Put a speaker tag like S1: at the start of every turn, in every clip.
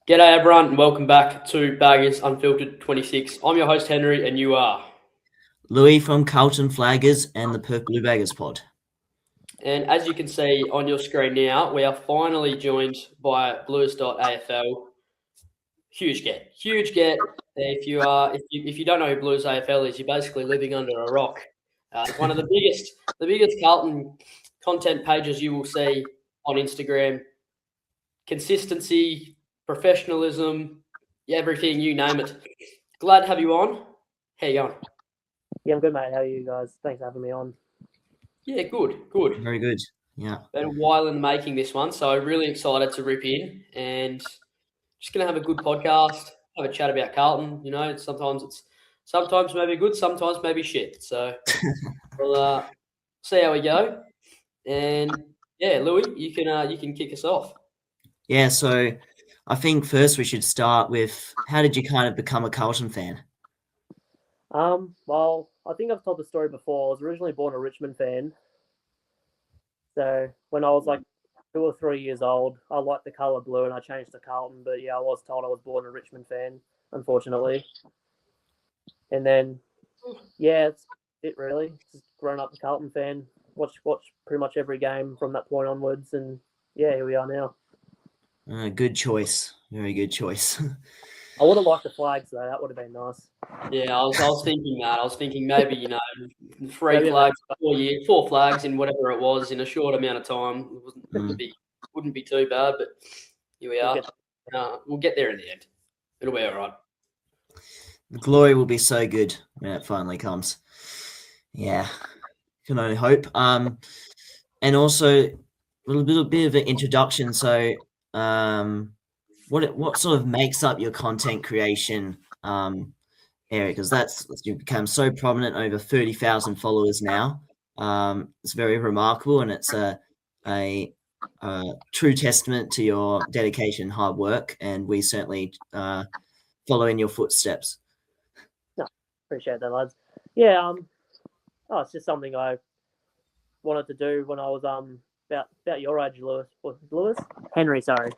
S1: G'day everyone and welcome back to Baggers Unfiltered 26. I'm your host Henry and you are.
S2: Louis from Carlton Flaggers and the Perth Blue Baggers pod.
S1: And as you can see on your screen now, we are finally joined by Blues.AFL. Huge get. If you don't know who Blues.AFL is, you're basically living under a rock. It's one of the biggest Carlton content pages you will see on Instagram. Consistency, professionalism, everything, you name it. Glad to have you on. How you going?
S3: Yeah, I'm good, mate. How are you guys? Thanks for having me on.
S1: Yeah, good.
S2: Very good. Yeah.
S1: Been a while in the making this one, so really excited to rip in and just gonna have a good podcast, have a chat about Carlton. You know, sometimes maybe good, sometimes maybe shit. So we'll see how we go. And yeah, Louis, you can kick us off.
S2: Yeah, so I think first we should start with how did you kind of become a Carlton fan?
S3: Well, I think I've told the story before. I was originally born a Richmond fan. So when I was like 2 or 3 years old, I liked the colour blue and I changed to Carlton. But yeah, I was told I was born a Richmond fan, unfortunately. And then, yeah, it's it really. Just grown up a Carlton fan. Watch pretty much every game from that point onwards. And yeah, here we are now.
S2: Good choice. Very good choice.
S3: I would have liked the flags though. That would have been nice.
S1: Yeah, I was thinking that. I was thinking maybe,
S3: Maybe
S1: flags, 4 flags in whatever it was in a short amount of time. It wouldn't be too bad, but here we are. We'll get there in the end. It'll be all right.
S2: The glory will be so good when it finally comes. Yeah, can only hope. And also a little bit of an introduction. So, what sort of makes up your content creation area? Because you've become so prominent, over 30,000 followers now. It's very remarkable, and it's a true testament to your dedication, hard work, and we certainly follow in your footsteps.
S3: No, appreciate that, lads. Yeah, it's just something I wanted to do when I was about your age, Lewis? Henry, sorry.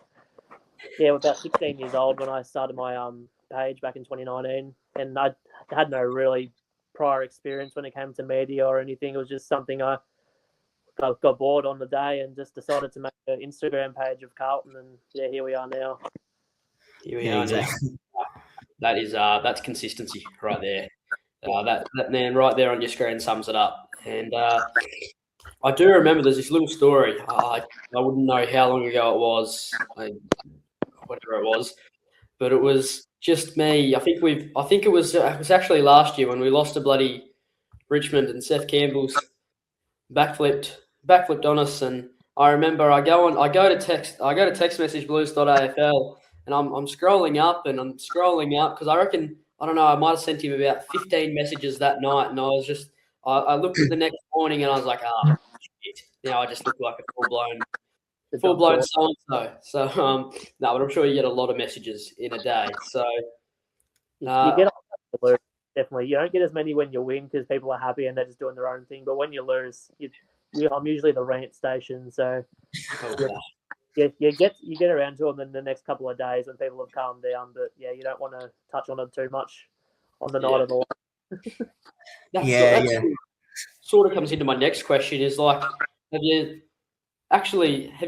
S3: Yeah, about 16 years old when I started my page back in 2019, and I had no really prior experience when it came to media or anything. It was just something I got bored on the day and just decided to make an Instagram page of Carlton, and yeah, here we are now.
S1: Here we are exactly. Now. That's consistency right there. That man right there on your screen sums it up. And I do remember there's this little story. I wouldn't know how long ago it was, whatever it was, but it was just me. I think it was actually last year when we lost to bloody Richmond and Seth Campbell's backflipped on us, and I remember I go to text message Blues.AFL, and I'm scrolling up because I don't know, I might have sent him about 15 messages that night, and I looked at the next morning and I was like, shit. Now I just look like a full blown so-and-so. So no, but I'm sure you get a lot of messages in a day. So
S3: you get definitely. You don't get as many when you win because people are happy and they're just doing their own thing. But when you lose, I'm usually the rant station, so you get around to them in the next couple of days when people have calmed down. But yeah, you don't want to touch on it too much on the night of the
S1: That sort of comes into my next question is like, have you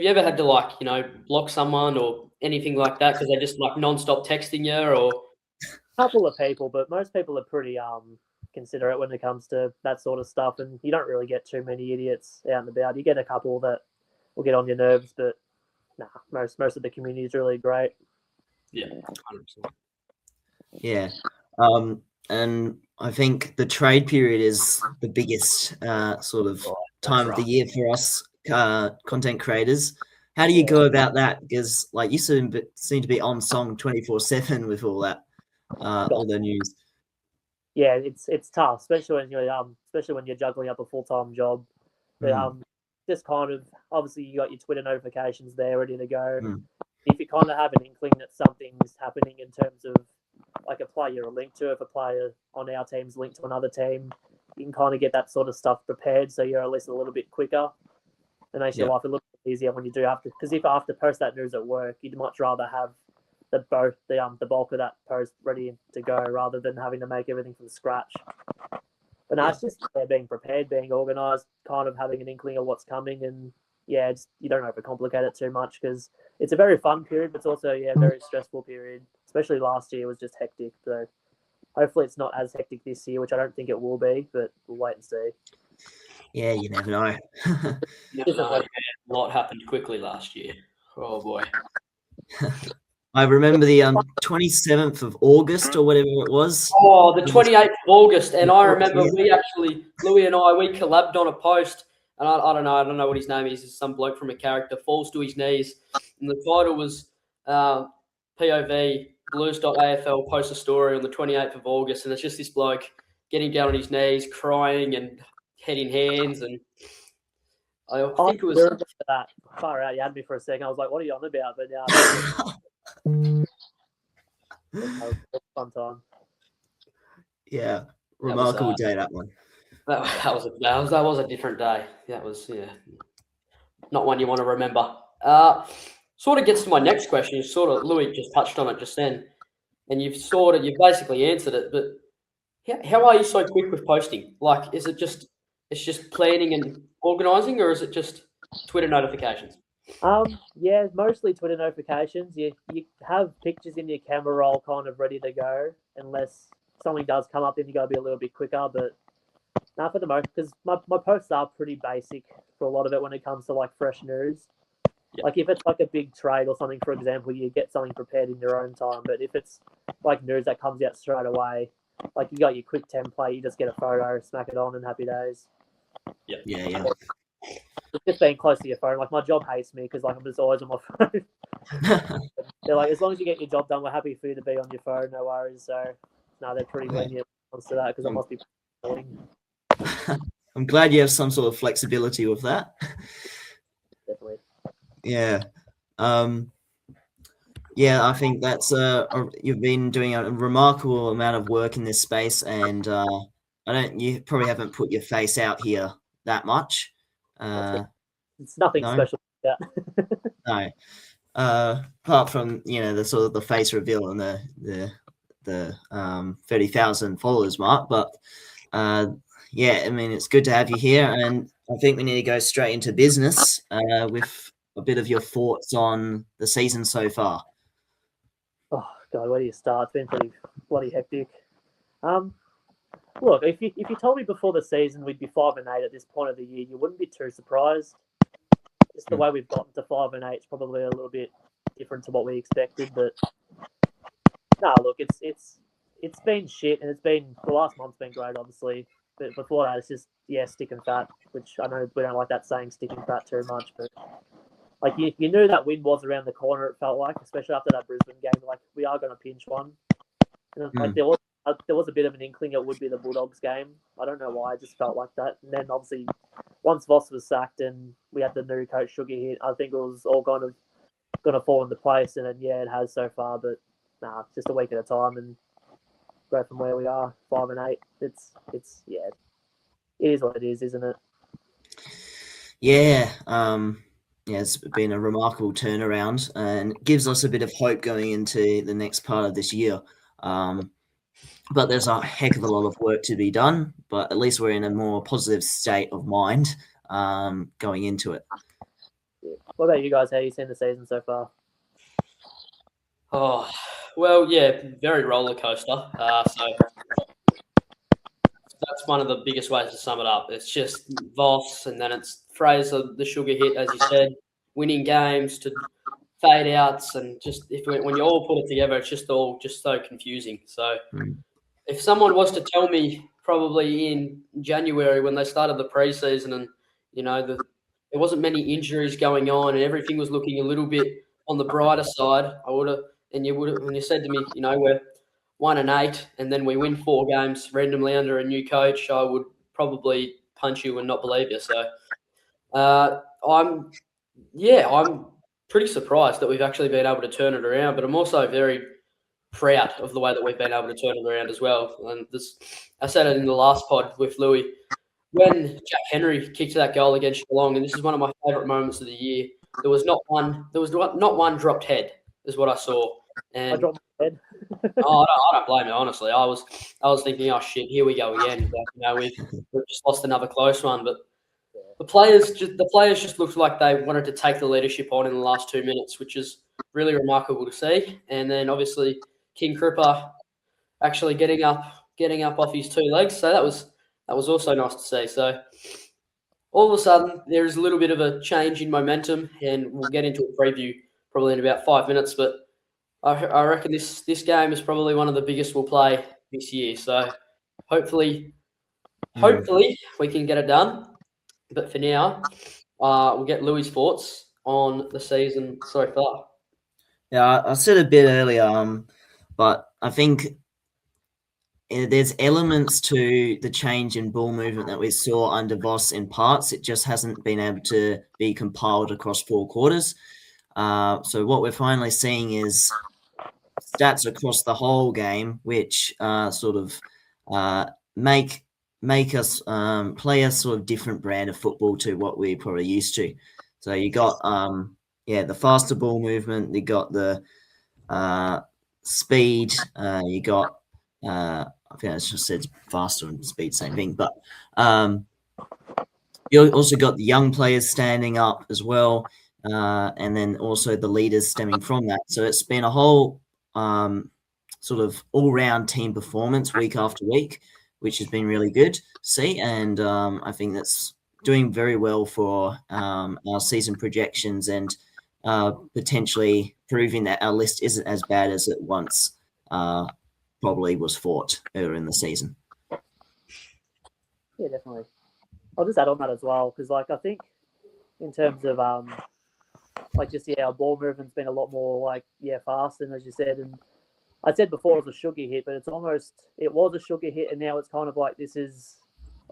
S1: ever had to block someone or anything like that because they're just like non-stop texting you? Or
S3: a couple of people, but most people are pretty considerate when it comes to that sort of stuff, and you don't really get too many idiots out and about. You get a couple that will get on your nerves, but most of the community is really great.
S1: Yeah, 100%.
S2: Yeah, and I think the trade period is the biggest sort of time of the year for us content creators. How do you go about that? Because like you seem to be on song 24/7 with all that, all the news.
S3: Yeah, it's tough, especially when you're juggling up a full-time job. But just kind of obviously you got your Twitter notifications there ready to go. If you kind of have an inkling that something's happening in terms of like a player you're linked to, if a player on our team's linked to another team, you can kind of get that sort of stuff prepared so you're at least a little bit quicker. It makes your life a little bit easier when you do have to, because if I have to post that news at work, you'd much rather have the bulk of that post ready to go rather than having to make everything from scratch. But no, it's just being prepared, being organised, kind of having an inkling of what's coming, and you don't overcomplicate it too much because it's a very fun period, but it's also a very stressful period. Especially last year was just hectic. So hopefully it's not as hectic this year, which I don't think it will be, but we'll wait and see.
S2: Yeah, you never know.
S1: A lot happened quickly last year. Oh boy.
S2: I remember the 27th of August or whatever it was.
S1: Oh, the 28th of August. And I remember Louis and I, we collabed on a post. And I don't know what his name is. It's some bloke from a character, falls to his knees. And the title was POV, Blues.AFL post a story on the 28th of August. And it's just this bloke getting down on his knees, crying and head in hands. And I think it was
S3: that. Far out, you had me for a second. I was like, what are you on about? But that was a fun time.
S2: Yeah, remarkable day, that one.
S1: That was a different day. That was not one you want to remember. Sort of gets to my next question. Louis just touched on it just then, and you've basically answered it. But how are you so quick with posting? Like, is it just planning and organising, or is it just Twitter notifications?
S3: Mostly Twitter notifications. You have pictures in your camera roll kind of ready to go, unless something does come up, then you got to be a little bit quicker. But not for the most, because my posts are pretty basic for a lot of it when it comes to like fresh news. Yeah. Like if it's like a big trade or something, for example, you get something prepared in your own time. But if it's like news that comes out straight away, like you got your quick template, you just get a photo, smack it on, and happy days.
S2: Yeah.
S3: It's just being close to your phone. Like my job hates me because like I'm just always on my phone. They're like, as long as you get your job done, we're happy for you to be on your phone. No worries. So no, they're pretty lenient when it comes to that because it must be boring.
S2: I'm glad you have some sort of flexibility with that.
S3: Definitely.
S2: Yeah. I think that's you've been doing a remarkable amount of work in this space, and you probably haven't put your face out here that much.
S3: It's nothing special. Yeah.
S2: No. Apart from the sort of the face reveal and the 30,000 followers mark, but I mean, it's good to have you here, and I think we need to go straight into business with a bit of your thoughts on the season so far.
S3: Oh God, where do you start? It's been pretty bloody hectic. Look, if you told me before the season we'd be 5-8 at this point of the year, you wouldn't be too surprised. Just the way we've gotten to 5-8 is probably a little bit different to what we expected, but no, look, it's been shit, and the last month's been great, obviously. But before that, it's just sticking fat, which I know we don't like that saying, sticking fat, too much, but like you knew that win was around the corner. It felt like, especially after that Brisbane game, like we are going to pinch one. And like there was a bit of an inkling it would be the Bulldogs game. I don't know why, I just felt like that. And then obviously once Voss was sacked and we had the new coach Sugar hit, I think it was all kind of going to fall into place. And then it has so far, but it's just a week at a time and go from where we are, 5-8. It is what it is, isn't it?
S2: Yeah. It's been a remarkable turnaround and gives us a bit of hope going into the next part of this year. But there's a heck of a lot of work to be done, but at least we're in a more positive state of mind going into it.
S3: Yeah. What about you guys? How have you seen the season so far?
S1: Oh, well, very roller coaster. So that's one of the biggest ways to sum it up. It's just Voss, and then it's Fraser, the Sugar hit, as you said, winning games to fade outs, and just when you all put it together, it's just all so confusing. So if someone was to tell me probably in January when they started the preseason and there wasn't many injuries going on and everything was looking a little bit on the brighter side, I would have, and you would have, when you said to me, we're 1-8 and then we win 4 games randomly under a new coach, I would probably punch you and not believe you. So I'm pretty surprised that we've actually been able to turn it around, but I'm also very proud of the way that we've been able to turn it around as well. And I said it in the last pod with Louis, when Jack Henry kicked that goal against Geelong, and this is one of my favourite moments of the year, there was not one dropped head is what I saw.
S3: I
S1: And
S3: dropped my head.
S1: I don't blame you, honestly. I was thinking, oh shit, here we go again. But, we've just lost another close one. But the players just looked like they wanted to take the leadership on in the last 2 minutes, which is really remarkable to see. And then obviously King Cripper actually getting up off his 2 legs. So that was also nice to see. So all of a sudden there is a little bit of a change in momentum, and we'll get into a preview probably in about 5 minutes. But I reckon this game is probably one of the biggest we'll play this year. So hopefully we can get it done. But for now, we'll get Louis' thoughts on the season so far.
S2: Yeah, I said a bit earlier, but I think there's elements to the change in ball movement that we saw under Voss in parts. It just hasn't been able to be compiled across 4 quarters. So what we're finally seeing is stats across the whole game, which sort of make us play a sort of different brand of football to what we're probably used to. So you got the faster ball movement, you got the speed, you got I think I just said faster and speed, same thing. But you also got the young players standing up as well, and then also the leaders stemming from that. So it's been a whole sort of all-round team performance week after week, which has been really good to see. And I think that's doing very well for our season projections and potentially proving that our list isn't as bad as it once probably was thought earlier in the season.
S3: Yeah, definitely. I'll just add on that as well, because I think in terms of our ball movement's been a lot more fast, and as you said, and I said before it was a sugar hit, but it was a sugar hit, and now it's kind of like this is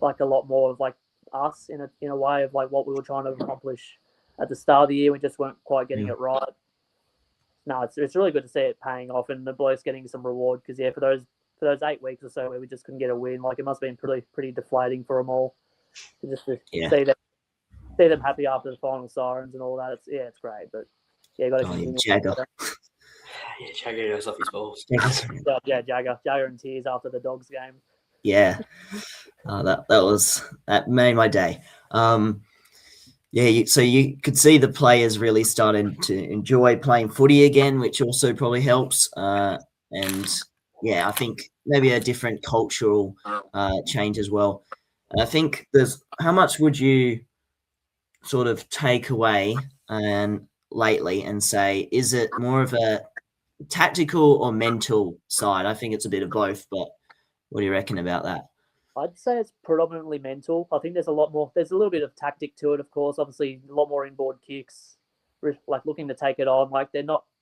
S3: like a lot more of like us in a way of like what we were trying to accomplish at the start of the year. We just weren't quite getting it right. No, it's really good to see it paying off, and the boys getting some reward, because for those 8 weeks or so where we just couldn't get a win, it must have been pretty deflating for them all to see them happy after the final sirens and all that. It's great, but got to continue.
S2: Jagger.
S1: Yeah, Jagger goes off his balls.
S3: Jagger in tears after the Dogs game.
S2: Yeah, that made my day. So you could see the players really starting to enjoy playing footy again, which also probably helps. And I think maybe a different cultural change as well. And I think how much would you sort of take away lately and say, is it more of a tactical or mental side? I think it's a bit of both, but what do you reckon about that?
S3: I'd say it's predominantly mental. I think there's a little bit of tactic to it, of course. Obviously, a lot more inboard kicks, looking to take it on.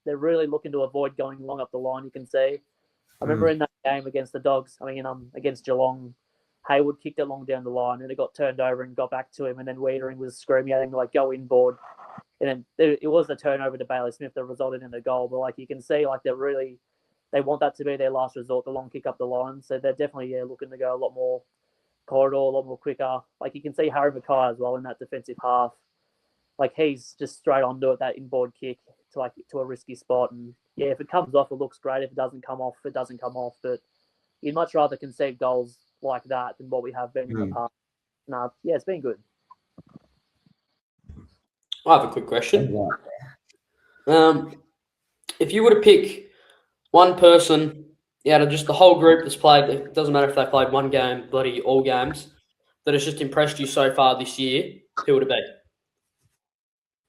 S3: They're really looking to avoid going long up the line, you can see. I remember in that game against the Dogs, against Geelong, Hayward kicked it long down the line, and it got turned over and got back to him, and then Wiedering was screaming at him to go inboard. And then it was the turnover to Bailey Smith that resulted in the goal. But you can see they want that to be their last resort, the long kick up the line. So they're definitely looking to go a lot more corridor, a lot more quicker. You can see Harry Mackay as well in that defensive half. He's just straight onto it, that inboard kick to a risky spot. And if it comes off, it looks great. If it doesn't come off, it doesn't come off. But you'd much rather concede goals like that than what we have been in the past. It's been good.
S1: I have a quick question. If you were to pick one person out of just the whole group that's played, it doesn't matter if they played one game, bloody all games, that has just impressed you so far this year, who would it be?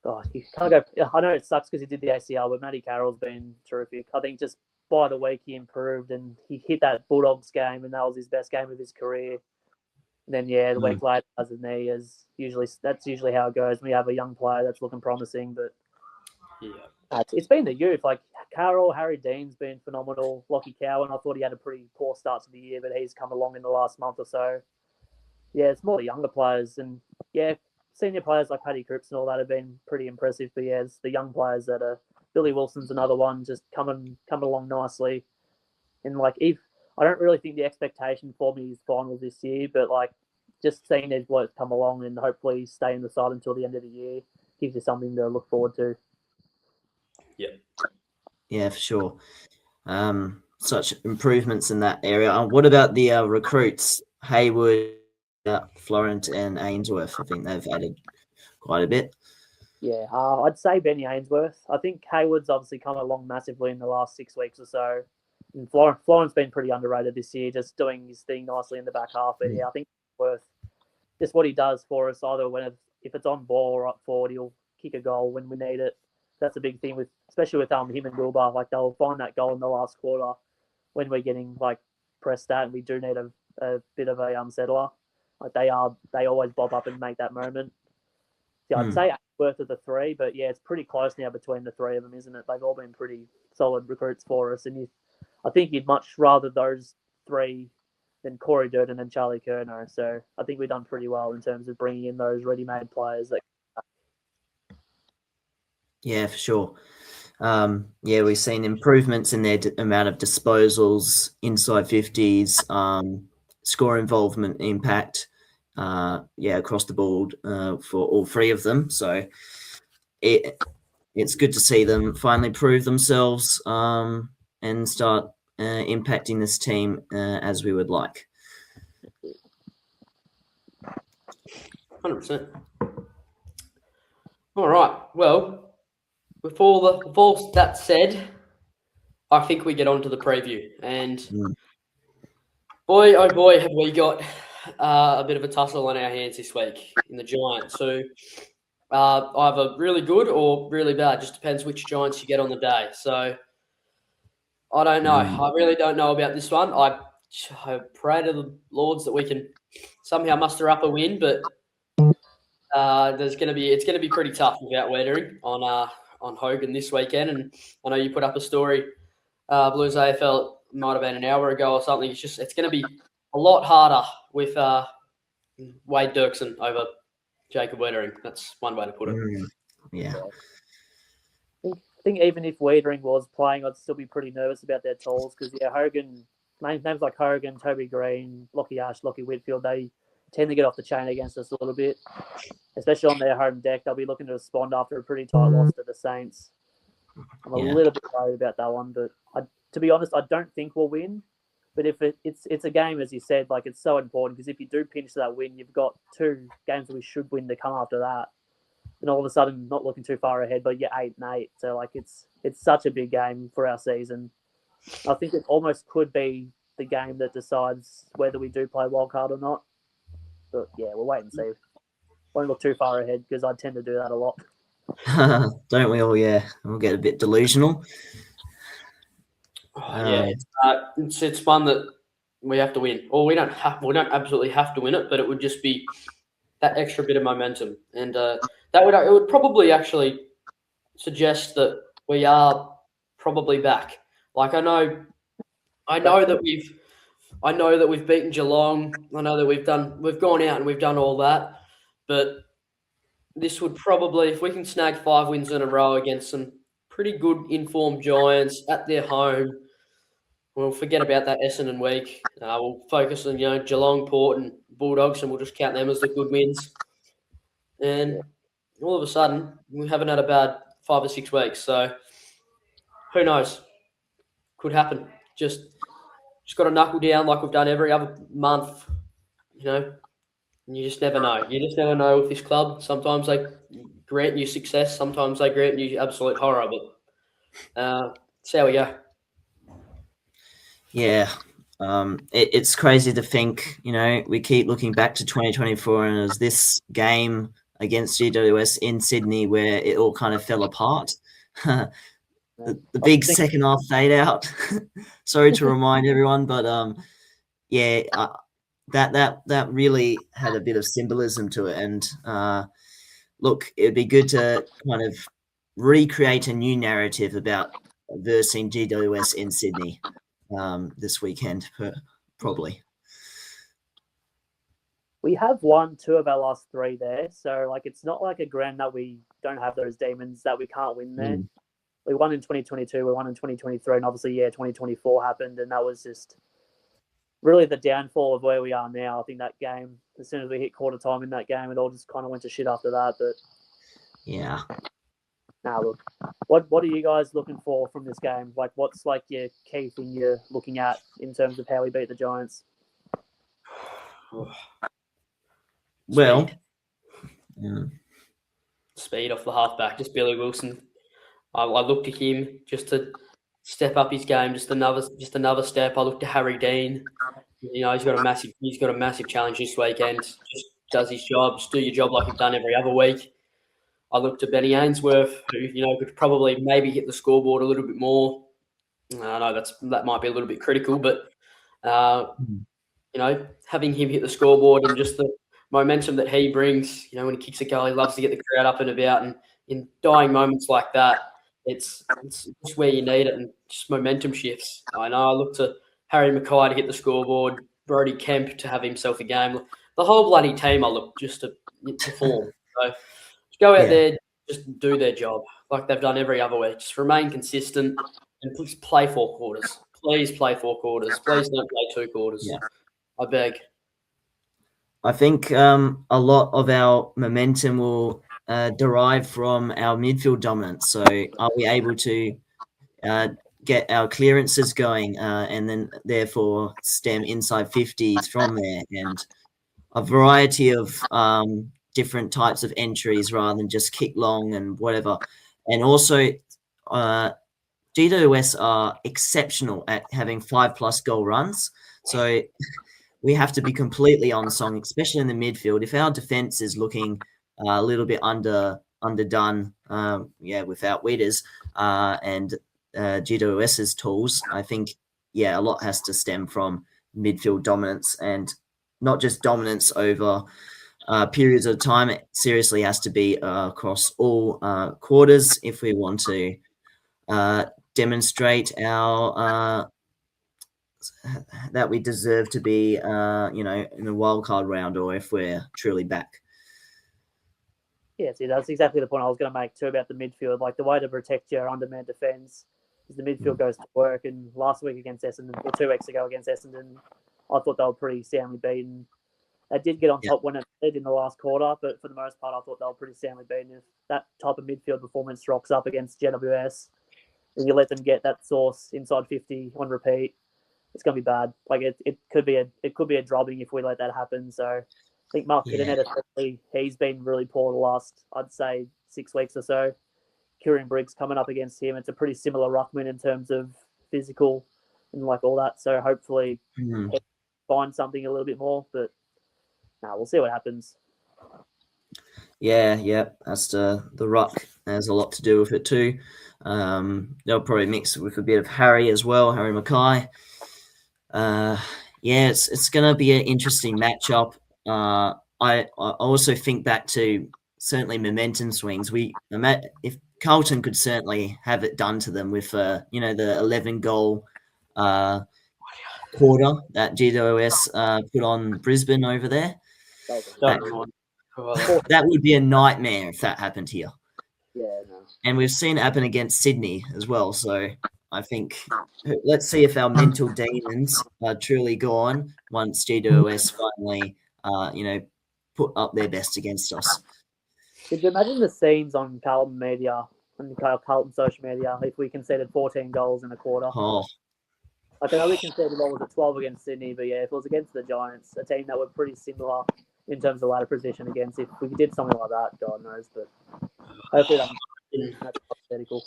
S3: Oh, you can't go. I know it sucks because he did the ACL, but Matty Carroll's been terrific. I think just by the week he improved, and he hit that Bulldogs game, and that was his best game of his career. And then the week later has a knee, that's usually how it goes. We have a young player that's looking promising, but it's been the youth. Carroll, Harry Dean's been phenomenal. Lockie Cowan, I thought he had a pretty poor start to the year, but he's come along in the last month or so. Yeah, it's more the younger players, and senior players like Paddy Cripps and all that have been pretty impressive. But it's the young players that are. Billy Wilson's another one, just coming along nicely. And if I don't really think the expectation for me is finals this year, but just seeing these blokes come along and hopefully stay in the side until the end of the year gives you something to look forward to.
S1: Yeah.
S2: Yeah, for sure. Such improvements in that area. What about the recruits? Haywood, Florent, and Ainsworth. I think they've added quite a bit.
S3: Yeah, I'd say Benny Ainsworth. I think Haywood's obviously come along massively in the last 6 weeks or so. And Florent's been pretty underrated this year, just doing his thing nicely in the back half. But yeah, I think Ainsworth, just what he does for us, either if it's on ball or up forward, he'll kick a goal when we need it. That's a big thing especially with him and Wilbur. Like they'll find that goal in the last quarter when we're getting like pressed at, and we do need a bit of a settler. Like they always bob up and make that moment. Yeah, I'd say Ainsworth of the three, but yeah, it's pretty close now between the three of them, isn't it? They've all been pretty solid recruits for us, and I think you'd much rather those three than Corey Durden and Charlie Curnow. So I think we've done pretty well in terms of bringing in those ready-made players.
S2: Yeah, for sure. Yeah, we've seen improvements in their amount of disposals, inside 50s, score involvement, impact. Across the board for all three of them. So it's good to see them finally prove themselves and start impacting this team as we would like.
S1: 100%. All right. Well, with all that said, I think we get on to the preview. And boy, oh boy, have we got a bit of a tussle on our hands this week in the Giants. So either really good or really bad. Just depends which Giants you get on the day. So I don't know. I really don't know about this one. I pray to the Lords that we can somehow muster up a win, but it's going to be pretty tough without Wettering on Hogan this weekend. And I know you put up a story, Blues.AFL, might have been an hour ago or something. It's going to be a lot harder with Wade Dirksen over Jacob Wettering. That's one way to put it.
S2: Yeah.
S3: I think even if Wettering was playing, I'd still be pretty nervous about their tools because Hogan, names like Hogan, Toby Green, Lockie Ash, Lockie Whitfield, they tend to get off the chain against us a little bit, especially on their home deck. They'll be looking to respond after a pretty tight loss to the Saints. I'm a little bit worried about that one, but to be honest, I don't think we'll win. But if it's a game, as you said, like it's so important because if you do pinch that win, you've got 2 games that we should win to come after that. And all of a sudden, not looking too far ahead, but you're 8-8. So like it's such a big game for our season. I think it almost could be the game that decides whether we do play wildcard or not. But yeah, we'll wait and see. Won't look too far ahead because I tend to do that a lot.
S2: Don't we all? Yeah, we'll get a bit delusional.
S1: It's one that we have to win, or we don't absolutely have to win it, but it would just be that extra bit of momentum, and it would probably actually suggest that we are probably back. Like I know that we've beaten Geelong. I know that we've gone out and we've done all that, but this would probably, if we can snag 5 wins in a row against some pretty good informed Giants at their home, we'll forget about that Essendon week. We'll focus on Geelong, Port, and Bulldogs, and we'll just count them as the good wins. And all of a sudden, we haven't had a bad 5 or 6 weeks. So who knows? Could happen. Just got to knuckle down like we've done every other month. And you just never know. You just never know with this club. Sometimes they grant you success. Sometimes they grant you absolute horror. But see how we go.
S2: Yeah. It's crazy to think, we keep looking back to 2024 and it was this game against GWS in Sydney where it all kind of fell apart. the big second half fade out. Sorry to remind everyone, but that really had a bit of symbolism to it. And look, it'd be good to kind of recreate a new narrative about versing GWS in Sydney this weekend, probably.
S3: We have won 2 of our last 3 there, so like it's not like a ground that we don't have those demons that we can't win there. We won in 2022, we won in 2023, and obviously 2024 happened, and that was just really the downfall of where we are now. I think that game, as soon as we hit quarter time in that game, it all just kind of went to shit after that. But
S2: yeah,
S3: Now, look, what are you guys looking for from this game? Like, what's like your key thing you're looking at in terms of how we beat the Giants?
S2: Well,
S1: speed off the halfback, just Billy Wilson. I look to him just to step up his game, just another step. I look to Harry Dean. You know, he's got a massive challenge this weekend. Just does his job. Just do your job like you've done every other week. I look to Benny Ainsworth, who could probably maybe hit the scoreboard a little bit more. I know that might be a little bit critical, but having him hit the scoreboard and just the momentum that he brings, when he kicks a goal, he loves to get the crowd up and about. And in dying moments like that, it's just where you need it, and just momentum shifts. I know I look to Harry Mackay to hit the scoreboard, Brodie Kemp to have himself a game. The whole bloody team I look just to perform. So just go out there, just do their job like they've done every other week. Just remain consistent and please play 4 quarters. Please play 4 quarters. Please don't play 2 quarters.
S2: Yeah.
S1: I beg.
S2: I think a lot of our momentum will derive from our midfield dominance. So are we able to get our clearances going and then therefore stem inside 50s from there, and a variety of different types of entries rather than just kick long and whatever. And also GWS are exceptional at having 5+ goal runs. So we have to be completely on song, especially in the midfield. If our defense is looking a little bit underdone, without Weeders and GWS's tools, I think, a lot has to stem from midfield dominance, and not just dominance over periods of time. It seriously has to be across all quarters if we want to demonstrate our that we deserve to be, in the wildcard round, or if we're truly back.
S3: Yeah, see, that's exactly the point I was going to make too about the midfield. Like, the way to protect your undermanned defence is the midfield goes to work. And last week against Essendon, or 2 weeks ago against Essendon, I thought they were pretty soundly beaten. They did get on top when it did in the last quarter, but for the most part, I thought they were pretty soundly beaten. If that type of midfield performance rocks up against GWS, and you let them get that source inside 50 on repeat, it's going to be bad. Like, it could be a drubbing if we let that happen. So I think Mark Kiddernet, especially, he's been really poor the last, I'd say, 6 weeks or so. Kieran Briggs coming up against him, it's a pretty similar ruckman in terms of physical and like all that. So hopefully he'll find something a little bit more. But we'll see what happens.
S2: Yeah, that's the ruck has a lot to do with it too. They'll probably mix it with a bit of Harry as well, Harry Mackay. It's going to be an interesting matchup. I also think back to certainly momentum swings. If Carlton could certainly have it done to them with the 11 goal quarter that GWS put on Brisbane over there. That would be a nightmare if that happened here.
S3: Yeah, no.
S2: And we've seen it happen against Sydney as well. So I think let's see if our mental demons are truly gone once GWS finally, put up their best against us.
S3: Could you imagine the scenes on Carlton media, on Carlton social media, if we conceded 14 goals in a quarter?
S2: Oh.
S3: Like, I know we conceded 12 against Sydney, but if it was against the Giants, a team that were pretty similar in terms of ladder position against, if we did something like that, God knows. But hopefully that's hypothetical.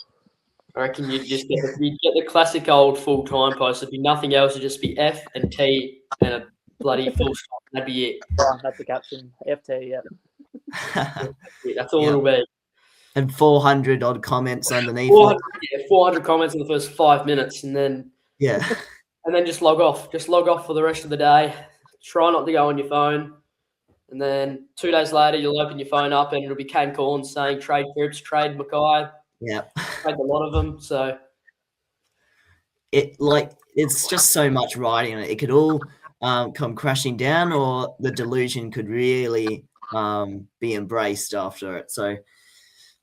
S1: I reckon you'd get the classic old full time post. It'd be nothing else. It'd just be F and T and a bloody full stop. That'd be it.
S3: Yeah, that's the caption. FT, yeah.
S1: That's all it'll be.
S2: And 400 odd comments underneath.
S1: 400 comments in the first 5 minutes, and then and then just log off. Just log off for the rest of the day. Try not to go on your phone. And then 2 days later, you'll open your phone up and it'll be Kane Corns saying trade Cripps, trade Mackay.
S2: Yeah.
S1: Trade a lot of them. So
S2: it's just so much riding on it. It could all come crashing down, or the delusion could really be embraced after it. So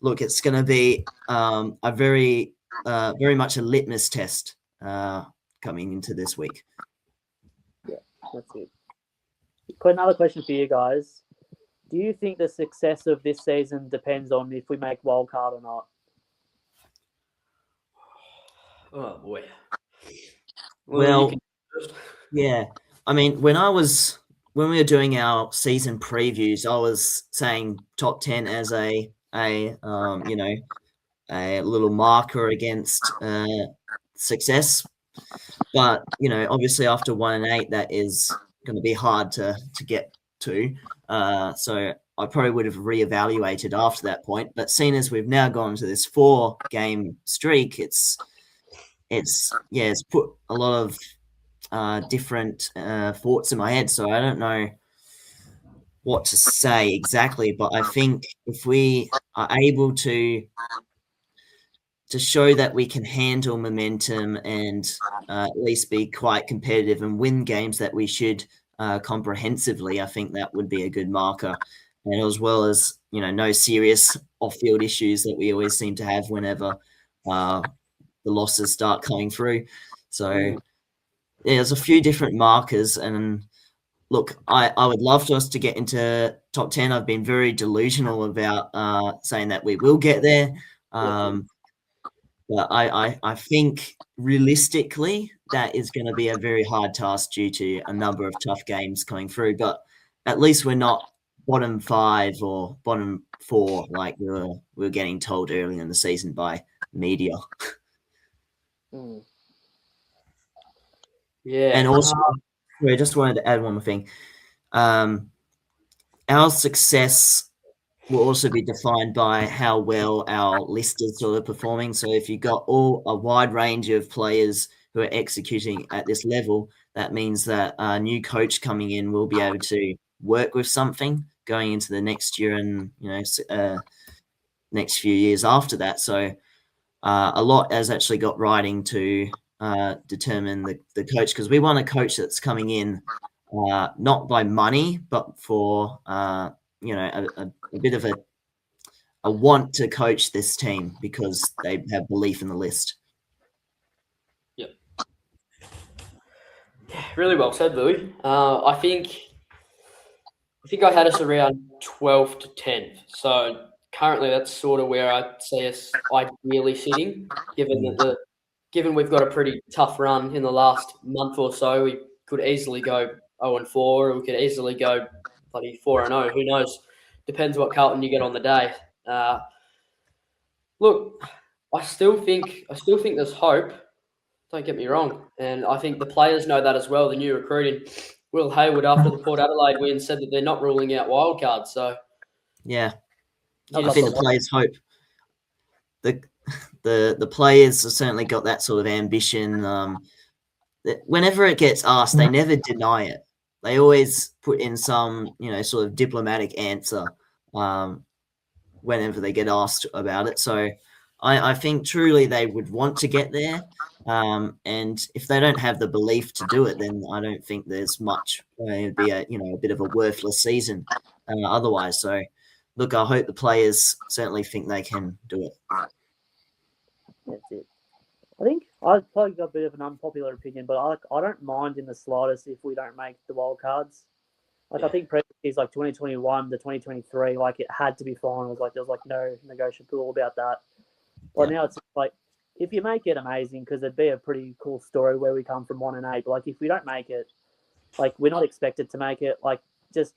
S2: look, it's going to be a very much a litmus test coming into this week.
S3: Yeah, that's it. Got another question for you guys. Do you think the success of this season depends on if we make wildcard or not?
S1: Oh boy.
S2: Well,
S1: you can-
S2: yeah. I mean, when we were doing our season previews, I was saying top 10 as a little marker against success. But obviously after 1-8, that is going to be hard to get to. So I probably would have reevaluated after that point. But seeing as we've now gone to this 4-game streak, it's put a lot of different thoughts in my head. So I don't know what to say exactly, but I think if we are able to show that we can handle momentum and at least be quite competitive and win games that we should comprehensively, I think that would be a good marker. And as well as, no serious off-field issues that we always seem to have whenever the losses start coming through. So, yeah, there's a few different markers. And look, I would love for us to get into top 10. I've been very delusional about saying that we will get there. But I think realistically that is going to be a very hard task due to a number of tough games coming through. But at least we're not bottom 5 or bottom 4 like we were getting told early in the season by media.
S1: Yeah.
S2: And also, I just wanted to add one more thing. Our success will also be defined by how well our list is sort of performing. So if you've got a wide range of players who are executing at this level, that means that a new coach coming in will be able to work with something going into the next year and next few years after that. So a lot has actually got riding to determine the coach, because we want a coach that's coming in not by money, but for a bit of a want to coach this team because they have belief in the list.
S1: Yep. Yeah, really well said, Louis. I think I had us around 12th to 10th. So currently, that's sort of where I see us ideally sitting, given we've got a pretty tough run in the last month or so. We could easily go 0-4, or we could easily go bloody 4-0. Who knows? Depends what Carlton you get on the day. Look, I still think there's hope. Don't get me wrong, and I think the players know that as well. The new recruiting, Will Hayward, after the Port Adelaide win, said that they're not ruling out wildcards. So
S2: yeah, I think the players hope. The players have certainly got that sort of ambition. Whenever it gets asked, they never deny it. They always put in some sort of diplomatic answer whenever they get asked about it. So I think truly they would want to get there. And if they don't have the belief to do it, then I don't think there's much. It'd be a bit of a worthless season otherwise. So look, I hope the players certainly think they can do it.
S3: That's it. I think I've probably got a bit of an unpopular opinion, but I don't mind in the slightest if we don't make the wild cards. I think previously, like 2021 to 2023, like it had to be finals. Like there was like no negotiable about that. But now it's like if you make it, amazing, because it'd be a pretty cool story where we come from 1-8. But like if we don't make it, like we're not expected to make it. Like just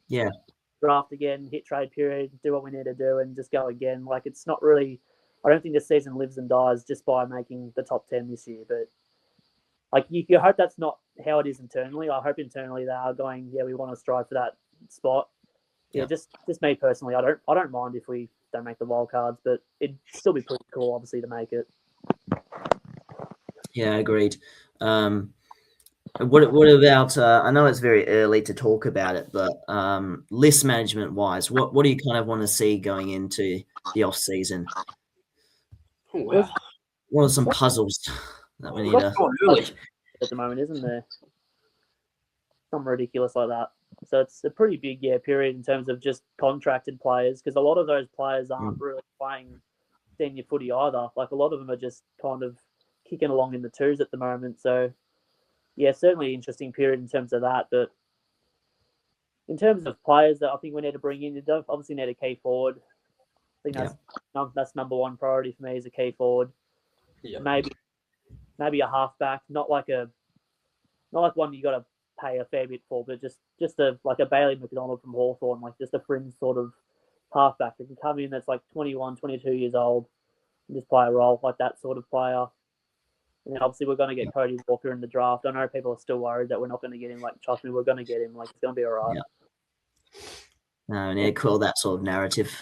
S3: draft again, hit trade period, do what we need to do, and just go again. Like it's not really. I don't think the season lives and dies just by making the top 10 this year. But like you hope that's not how it is internally. I hope internally they are going, we want to strive for that spot. Yeah, just me personally, I don't mind if we don't make the wild cards, but it'd still be pretty cool, obviously, to make it.
S2: Yeah, agreed. What about? I know it's very early to talk about it, but list management wise, what do you kind of want to see going into the off season?
S1: Oh, wow.
S2: What are some puzzles that we need to?
S3: At the moment, isn't there? Something ridiculous like that. So it's a pretty big period in terms of just contracted players, because a lot of those players aren't really playing senior footy either. Like a lot of them are just kind of kicking along in the twos at the moment. So yeah, certainly an interesting period in terms of that. But in terms of players that I think we need to bring in, you obviously need a key forward. I think that's number one priority for me is a key forward.
S1: Yeah.
S3: maybe a halfback, not like one you got to pay a fair bit for, but just like a Bailey McDonald from Hawthorn, like just a fringe sort of halfback that can come in that's like 21, 22 years old and just play a role like that sort of player. And then obviously we're going to get Cody Walker in the draft. I know people are still worried that we're not going to get him. Like, trust me, we're going to get him. Like, it's going to be all right.
S2: No, need to call that sort of narrative.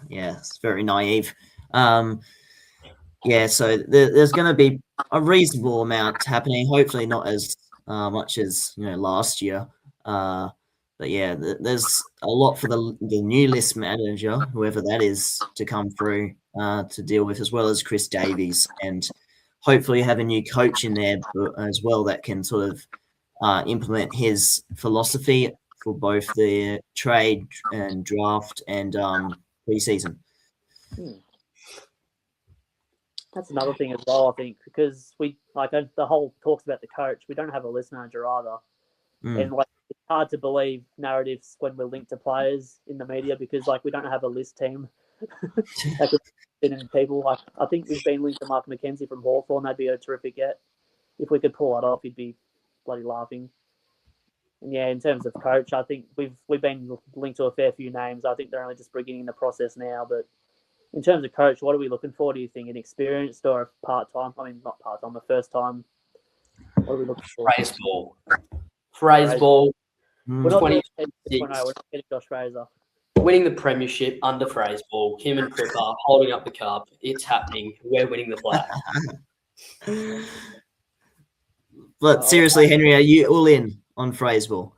S2: It's very naive. So there's going to be a reasonable amount happening. Hopefully not as much as last year. But yeah, there's a lot for the new list manager, whoever that is, to come through to deal with, as well as Chris Davies, and hopefully have a new coach in there as well that can sort of implement his philosophy for both the trade and draft and preseason.
S3: That's another thing as well, I think, because we the whole talks about the coach. We don't have a list manager either, and like it's hard to believe narratives when we're linked to players in the media because like we don't have a list team. That could fit in people. Like I think we've been linked to Mark McKenzie from Hawthorn. That'd be a terrific get. If we could pull that off, he'd be bloody laughing. And yeah, in terms of coach, I think we've been linked to a fair few names. I think they're only just beginning the process now, but. In terms of coach, what are we looking for, do you think? An experienced or a part-time? I mean, not part-time, a first-time. What are we looking for?
S1: Fraser Ball.
S3: We're not doing 10-2.0. We're not getting Josh Fraser.
S1: Winning the premiership under Fraser Ball. Him and Cripper holding up the cup. It's happening. We're winning the flag.
S2: But seriously, Henry, are you all in on Fraser Ball?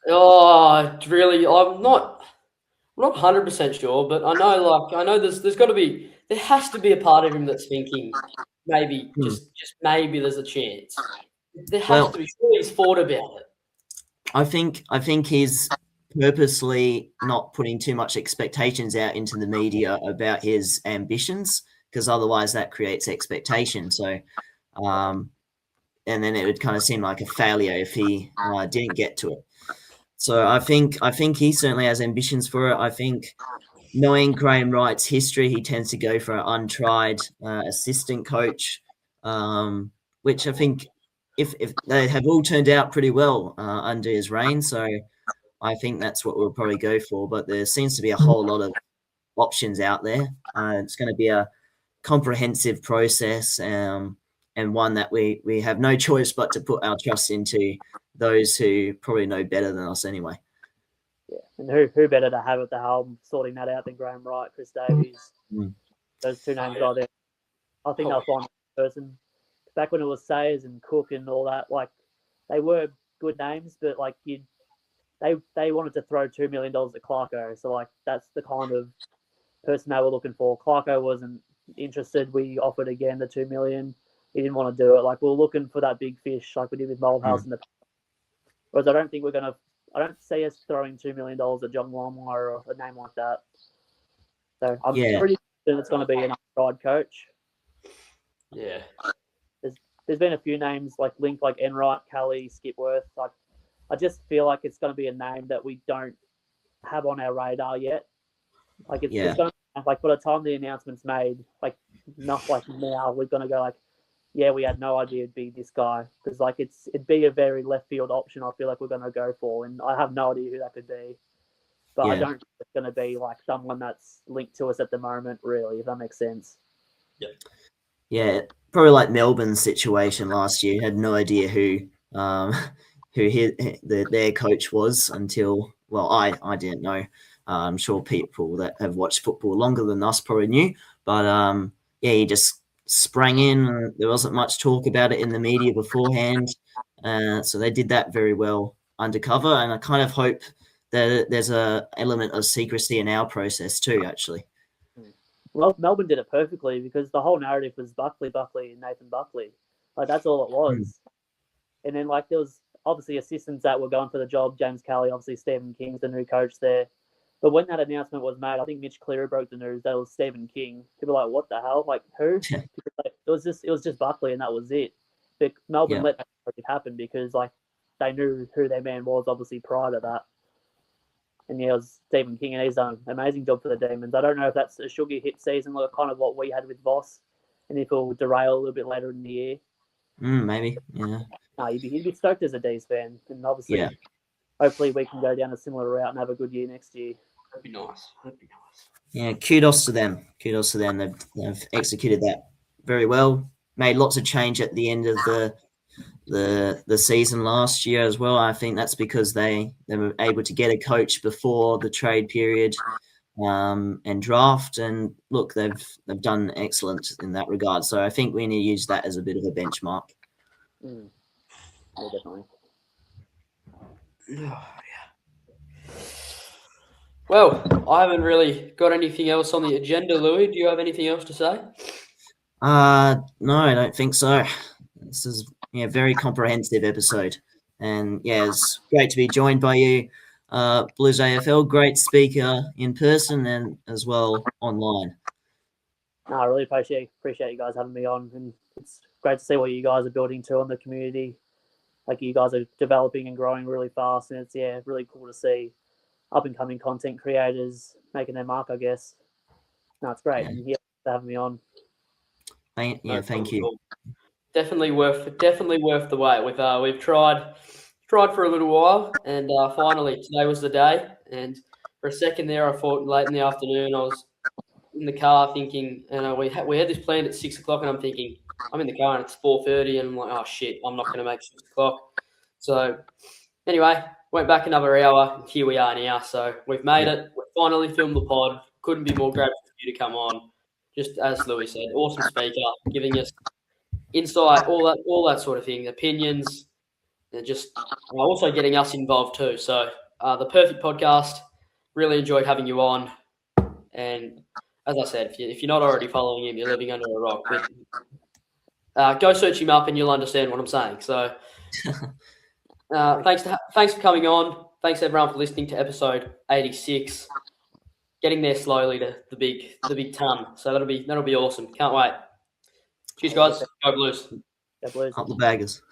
S1: Oh, really? I'm not 100% sure, but I know there's got to be, there has to be a part of him that's thinking maybe just maybe there's a chance. There has to be. Surely he's thought about it.
S2: I think he's purposely not putting too much expectations out into the media about his ambitions, because otherwise that creates expectation. So, and then it would kind of seem like a failure if he didn't get to it. So I think he certainly has ambitions for it. I think, knowing Graham Wright's history, he tends to go for an untried assistant coach, which I think if they have all turned out pretty well under his reign. So I think that's what we'll probably go for. But there seems to be a whole lot of options out there. It's going to be a comprehensive process and one that we have no choice but to put our trust into those who probably know better than us anyway.
S3: Yeah, and who better to have at the helm sorting that out than Graham Wright, Chris Davies. Those two names are there. I think they'll find a person. Back when it was Sayers and Cook and all that, like they were good names, but like they wanted to throw $2 million at Clarko. So like that's the kind of person they were looking for. Clarko wasn't interested. We offered again the $2 million. He didn't want to do it. Like we're looking for that big fish, like we did with Moldhouse in the. Whereas I don't think we're gonna. I don't see us throwing $2 million at John Longmire or a name like that. So I'm pretty certain it's going to be an upside coach.
S1: Yeah.
S3: There's been a few names like linked, like Enright, Kelly, Skipworth. Like I just feel like it's going to be a name that we don't have on our radar yet. Like it's going to, like by the time the announcement's made, not like now, we're going to go like, yeah, we had no idea it'd be this guy, because like it'd be a very left field option. I feel like we're going to go for, and I have no idea who that could be. But I don't think it's going to be like someone that's linked to us at the moment, really, if that makes sense.
S2: Yeah, probably like Melbourne's situation last year. Had no idea who their coach was until, well, I didn't know. I'm sure people that have watched football longer than us probably knew, but he just sprang in. There wasn't much talk about it in the media beforehand, so they did that very well undercover, and I kind of hope that there's a element of secrecy in our process too, actually.
S3: Well, Melbourne did it perfectly because the whole narrative was Buckley, and Nathan Buckley. Like that's all it was. And then like there was obviously assistants that were going for the job. James Kelly, obviously Stephen King's the new coach there. But when that announcement was made, I think Mitch Cleary broke the news that it was Stephen King. People were like, what the hell? Like who? Because, like, it was just Buckley and that was it. But Melbourne let that happen because like they knew who their man was obviously prior to that. And yeah, it was Stephen King, and he's done an amazing job for the Demons. I don't know if that's a sugar hit season, like kind of what we had with Voss and if it'll derail a little bit later in the year.
S2: Maybe, yeah.
S3: No, he'd be stoked as a D's fan, and obviously,
S2: Yeah.
S3: hopefully we can go down a similar route and have a good year next year.
S1: That'd be nice. That'd be nice.
S2: Yeah, kudos to them. Kudos to them. They've executed that very well. Made lots of change at the end of the season last year as well. I think that's because they were able to get a coach before the trade period and draft. And look, they've done excellent in that regard. So I think we need to use that as a bit of a benchmark.
S3: Yeah, definitely.
S1: Well, I haven't really got anything else on the agenda, Louis. Do you have anything else to say?
S2: No, I don't think so. This is a very comprehensive episode. And yeah, it's great to be joined by you, Blues.AFL. Great speaker in person and as well online.
S3: No, I really appreciate you guys having me on, and it's great to see what you guys are building too on the community. Like, you guys are developing and growing really fast, and it's really cool to see up and coming content creators making their mark, I guess. No, it's great. And for having me on.
S2: Thank you.
S1: Definitely worth the wait. We've tried for a little while, and finally today was the day. And for a second there, I thought late in the afternoon, I was in the car thinking, and we had this planned at 6 o'clock, and I'm thinking, I'm in the car and it's 4:30, and I'm like, oh shit, I'm not going to make 6 o'clock. So anyway, went back another hour, and here we are now. So we've made it. We finally filmed the pod. Couldn't be more grateful for you to come on. Just as Louis said, awesome speaker, giving us insight, all that sort of thing, opinions, and just also getting us involved too. So the perfect podcast. Really enjoyed having you on. And as I said, if you're not already following him, you're living under a rock. But, go search him up and you'll understand what I'm saying. So thanks for coming on. Thanks everyone for listening to episode 86. Getting there slowly to the big ton. So that'll be awesome. Can't wait. Cheers, guys. Go Blues.
S3: Go Blues.
S2: Up the baggers.